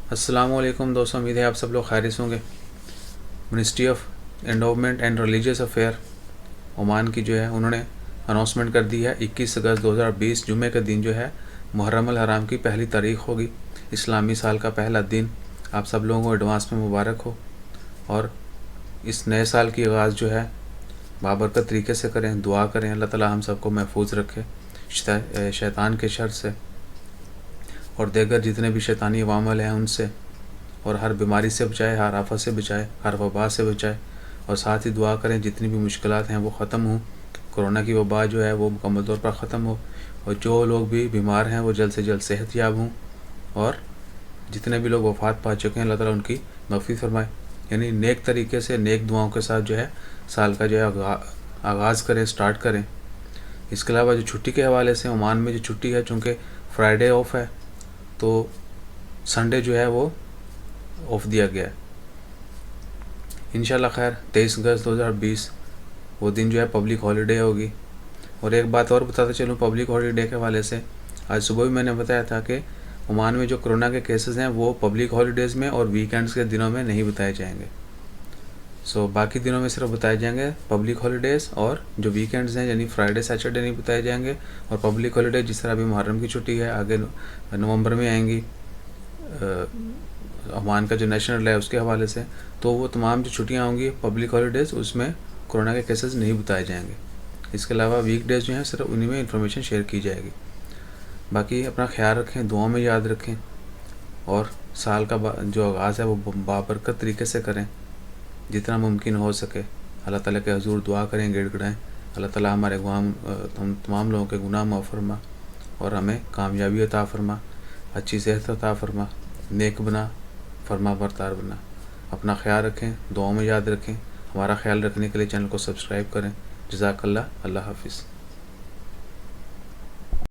अस्सलाम वालेकुम दोस्तों, उम्मीद है आप सब लोग खैरियत होंगे। Ministry of endowment and religious affair Oman की जो है उन्होंने अनाउंसमेंट कर दी है 21 अगस्त 2020 जुमे के दिन जो है मुहर्रम अल हराम की पहली तारीख होगी, इस्लामी साल का पहला दिन। आप सब लोगों को एडवांस में मुबारक हो और इस नए साल की आगाज़ जो है बाबरकत तरीके से करें, दुआ करें अल्लाह ताला हम सबको महफूज रखे शैतान के शर से और देगर जितने भी शैतानी अवामल हैं उनसे, और हर बीमारी से बचाए, हर आफत से बचाए, हर वबा से बचाए। और साथ ही दुआ करें जितनी भी मुश्किलात हैं वो ख़त्म हों, कोरोना की वबा जो है वो मुकम्मल तौर पर ख़त्म हो, और जो लोग भी बीमार हैं वो जल्द से जल्द सेहत याब हों, और जितने भी लोग वफ़ात पा चुके हैं अल्लाह ताला उनकी मग़फ़िरत फरमाए। यानी नेक तरीके से नेक दुआओं के साथ जो है साल का जो है आगाज़ करें, स्टार्ट करें। इसके अलावा जो छुट्टी के हवाले से ओमान में जो छुट्टी है, चूँकि फ्राइडे ऑफ है तो संडे जो है वो ऑफ दिया गया है। इंशाल्लाह खैर 23 अगस्त 2020 वो दिन जो है पब्लिक हॉलीडे होगी। और एक बात और बताता चलूँ पब्लिक हॉलीडे के हवाले से, आज सुबह भी मैंने बताया था कि ओमान में जो कोरोना के केसेस हैं वो पब्लिक हॉलीडेज़ में और वीकेंड्स के दिनों में नहीं बताए जाएंगे। बाकी दिनों में सिर्फ बताए जाएंगे पब्लिक हॉलीडेज़, और जो वीकेंड्स हैं यानी फ्राइडे सैटरडे नहीं बताए जाएंगे। और पब्लिक हॉलीडे जिस तरह अभी मुहर्रम की छुट्टी है, आगे नवंबर में आएंगी ओमान का जो नेशनल डे है उसके हवाले से, तो वो तमाम जो छुट्टियाँ होंगी पब्लिक हॉलीडेज़ उसमें कोरोना के केसेस नहीं बताए जाएंगे। इसके अलावा वीक डेज़ जो हैं सिर्फ उन्हीं में इंफॉर्मेशन शेयर की जाएगी। बाकी अपना ख्याल रखें, दुआओं में याद रखें, और साल का जो आगाज़ है वो बाबरकत तरीके से करें जितना मुमकिन हो सके। अल्लाह ताला के हुजूर दुआ करें, गिड़गिड़ाएँ, अल्लाह ताला हमारे हम तमाम लोगों के गुनाह माफ़ फरमा और हमें कामयाबी अता फरमा, अच्छी सेहत अता फरमा, नेक बना, फरमा बरदार बना। अपना ख्याल रखें, दुआओं में याद रखें। हमारा ख्याल रखने के लिए चैनल को सब्सक्राइब करें। जज़ाकल्लाह, अल्लाह हाफ़िज़।